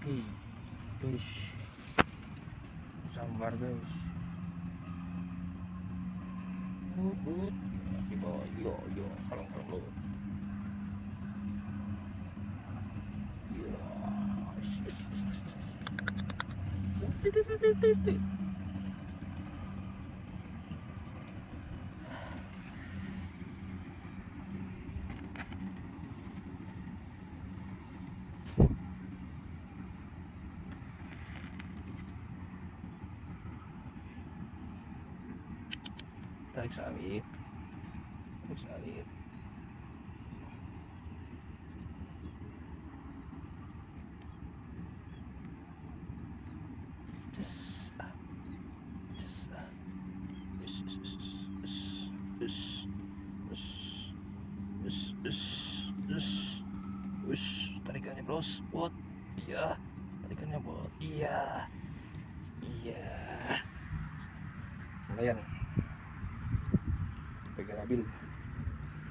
guys, sambar guys. Di bawah, yo kalong lo. Tarik salib. Tarikannya bros, bot. Iya, tarikannya bot. Iya, lumayan pegang labil.